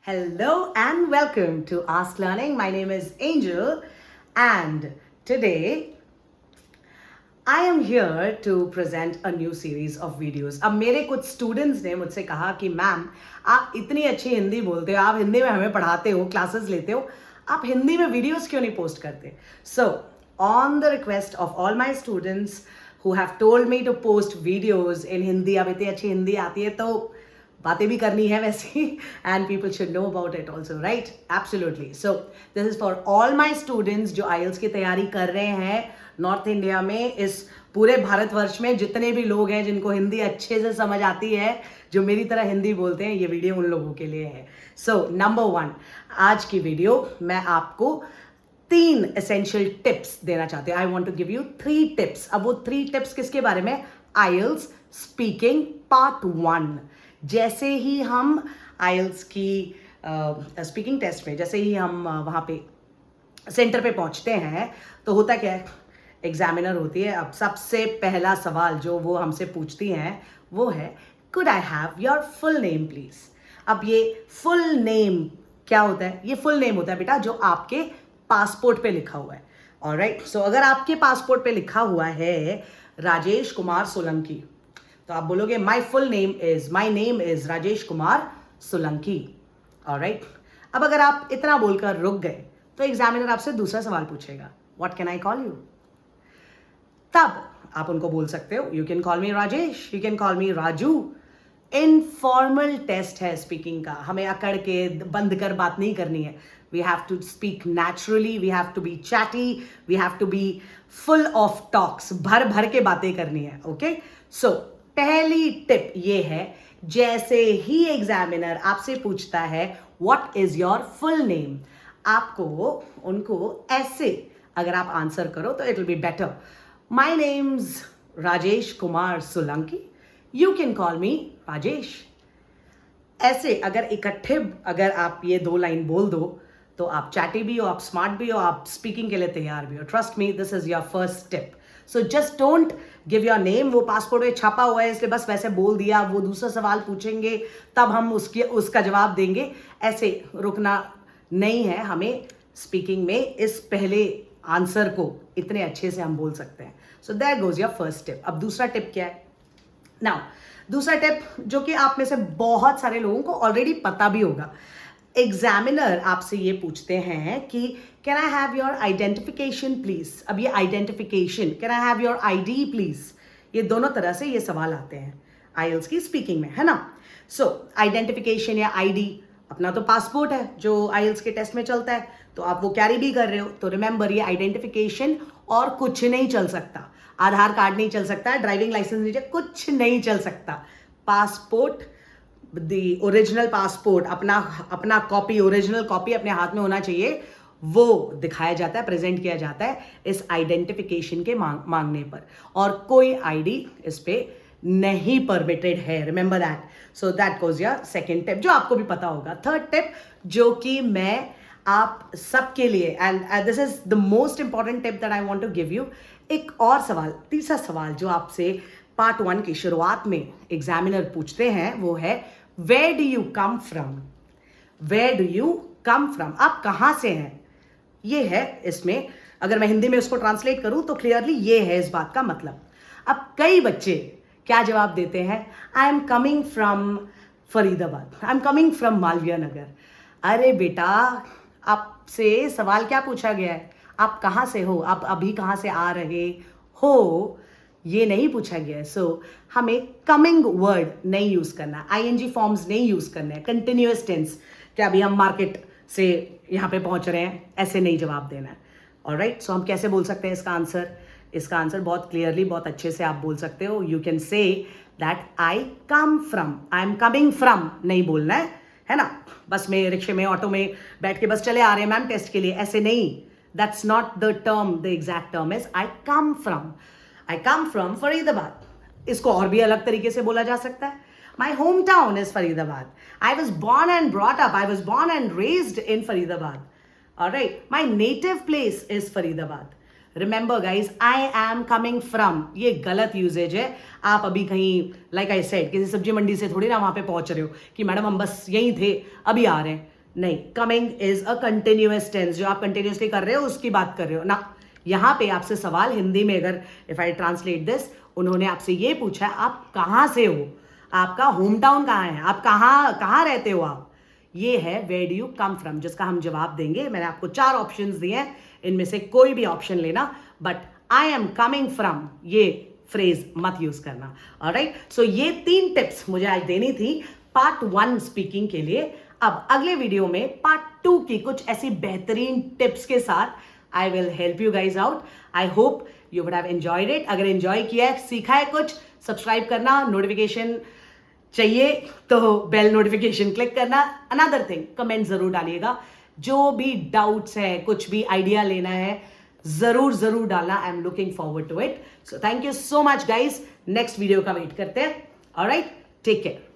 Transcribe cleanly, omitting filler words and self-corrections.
Hello and welcome to Ask Learning. My name is Angel, and today I am here to present a new series of videos. अब मेरे कुछ students ने मुझसे कहा कि ma'am आप इतनी अच्छी हिंदी बोलते हो, आप हिंदी में हमें पढ़ाते हो, क्लासेस लेते हो, आप हिंदी में वीडियोस क्यों नहीं पोस्ट करते? So on the request of all my students who have told me to post videos in Hindi, अब इतनी अच्छी हिंदी आती है तो बातें भी करनी है वैसी, and people should know about it also, right? Absolutely. So this is for all my students जो आईएल्स की तैयारी कर रहे हैं नॉर्थ इंडिया में, इस पूरे भारतवर्ष में जितने भी लोग हैं जिनको हिंदी अच्छे से समझ आती है, जो मेरी तरह हिंदी बोलते हैं, ये वीडियो उन लोगों के लिए है. सो नंबर 1, आज की वीडियो मैं आपको 3 एसेंशियल टिप्स देना चाहती हूँ. I want to give you 3 tips. अब वो 3 टिप्स किसके बारे में? IELTS speaking part 1. जैसे ही हम आईएल्स की स्पीकिंग टेस्ट में जैसे ही हम वहाँ पे सेंटर पे पहुँचते हैं तो होता क्या है, एग्जामिनर होती है. अब सबसे पहला सवाल जो वो हमसे पूछती हैं वो है, could I have your full name please. अब ये फुल नेम क्या होता है? ये फुल नेम होता है बेटा जो आपके पासपोर्ट पे लिखा हुआ है. ऑलराइट, सो अगर आपके पासपोर्ट पे लिखा हुआ है राजेश कुमार सोलंकी, तो आप बोलोगे my name is Rajesh Kumar Solanki. Alright, अब अगर आप इतना बोलकर रुक गए तो एग्जामिनर आपसे दूसरा सवाल पूछेगा, what can I call you? तब आप उनको बोल सकते हो, you can call me Rajesh, you can call me Raju. Informal test है स्पीकिंग का, हमें अकड़ के बंद कर बात नहीं करनी है. We have to speak naturally, we have to be chatty, we have to be full of talks, भर भर के बातें करनी है. ओके, सो पहली टिप ये है, जैसे ही एग्जामिनर आपसे पूछता है what is your full name, आपको उनको ऐसे अगर आप आंसर करो तो it will be better. My names Rajesh Kumar Solanki, you can call me Rajesh. ऐसे अगर इकट्ठे अगर आप ये 2 लाइन बोल दो तो आप चैटी भी हो, आप स्मार्ट भी हो, आप स्पीकिंग के लिए तैयार भी हो. Trust me, this is your first tip. So just don't give your name. वो पासपोर्ट में छपा हुआ है इसलिए बस वैसे बोल दिया, वो दूसरा सवाल पूछेंगे तब हम उसका जवाब देंगे, ऐसे रुकना नहीं है. हमें स्पीकिंग में इस पहले आंसर को इतने अच्छे से हम बोल सकते हैं. So that goes your first tip. अब दूसरा टिप क्या है? नाउ दूसरा टिप जो कि आप में से बहुत सारे लोगों को ऑलरेडी पता भी होगा, एग्जामिनर आपसे ये पूछते हैं कि can I have your identification please. अब ये identification, can I have your ID please, ये दोनों तरह से ये सवाल आते हैं आईएल्स की स्पीकिंग में, है ना? सो आइडेंटिफिकेशन या आईडी, अपना तो पासपोर्ट है जो आईएल्स के टेस्ट में चलता है, तो आप वो कैरी भी कर रहे हो, तो रिमेंबर ये आइडेंटिफिकेशन और कुछ नहीं चल सकता. आधार कार्ड नहीं चल सकता, ड्राइविंग लाइसेंस नहीं, कुछ नहीं चल सकता. पासपोर्ट, द ओरिजिनल पासपोर्ट, अपना कॉपी, ओरिजिनल कॉपी अपने हाथ में होना चाहिए, वो दिखाया जाता है, प्रेजेंट किया जाता है इस आइडेंटिफिकेशन के मांगने पर, और कोई आईडी इस पे नहीं परमिटेड है. Remember that. So that goes your second tip जो आपको भी पता होगा. थर्ड टिप जो कि मैं आप सबके लिए, and this is the most important tip that I want to give you. एक और सवाल, तीसरा सवाल जो आपसे पार्ट 1 की शुरुआत में एग्जामिनर पूछते हैं वो है, where do you come from. Where do you come from, आप कहाँ से हैं? ये है इसमें, अगर मैं हिंदी में उसको ट्रांसलेट करूं तो क्लियरली ये है इस बात का मतलब. अब कई बच्चे क्या जवाब देते हैं, I am coming from Faridabad, I am coming from Malviya Nagar. अरे बेटा, आपसे सवाल क्या पूछा गया है? आप कहाँ से हो, आप अभी कहाँ से आ रहे हो, ये नहीं पूछा गया है. सो हमें कमिंग वर्ड नहीं यूज करना, आईएनजी फॉर्म्स नहीं यूज करना है, कंटिन्यूअस टेंस, क्या अभी हम मार्केट से यहाँ पे पहुँच रहे हैं, ऐसे नहीं जवाब देना है. ऑलराइट, सो हम कैसे बोल सकते हैं इसका आंसर? इसका आंसर बहुत क्लियरली, बहुत अच्छे से आप बोल सकते हो. You can say that I come from, I am coming from नहीं बोलना है ना? बस में, रिक्शे में, ऑटो में बैठ के बस चले आ रहे हैं मैम टेस्ट के लिए, ऐसे नहीं. That's not the term. The exact term is I come from Faridabad. इसको और भी अलग तरीके से बोला जा सकता है. My hometown is Faridabad. I was born and brought up. I was born and raised in Faridabad. All right. My native place is Faridabad. Remember guys, I am coming from, ये गलत यूजेज है. आप अभी कहीं like I said किसी सब्जी मंडी से थोड़ी ना वहां पे पहुंच रहे हो कि मैडम हम बस यहीं थे अभी आ रहे हैं. नहीं, coming is a continuous tense. जो आप कंटिन्यूसली कर रहे हो उसकी बात कर रहे हो ना. यहाँ पे आपसे सवाल हिंदी में, अगर इफ आई ट्रांसलेट दिस, उन्होंने आपसे ये पूछा है आप कहाँ से हो, आपका होम टाउन कहाँ है, आप कहाँ रहते हो आप. ये है where do you come from, जिसका हम जवाब देंगे. मैंने आपको 4 ऑप्शंस दिए हैं, इनमें से कोई भी ऑप्शन लेना, but I am coming from ये फ्रेज मत यूज करना. ऑलराइट, सो ये 3 टिप्स मुझे आज देनी थी पार्ट 1 स्पीकिंग के लिए. अब अगले वीडियो में पार्ट 2 की कुछ ऐसी बेहतरीन टिप्स के साथ I will help you guys out. I hope you would have enjoyed it. अगर एंजॉय किया है, सीखा है कुछ, सब्सक्राइब करना, नोटिफिकेशन चाहिए तो बेल नोटिफिकेशन क्लिक करना. अनदर थिंग, कमेंट जरूर डालिएगा. जो भी डाउट्स है, कुछ भी आइडिया लेना है, जरूर डालना. I am looking forward to it. So thank you so much guys. Next video का वेट करते हैं. Alright, take care.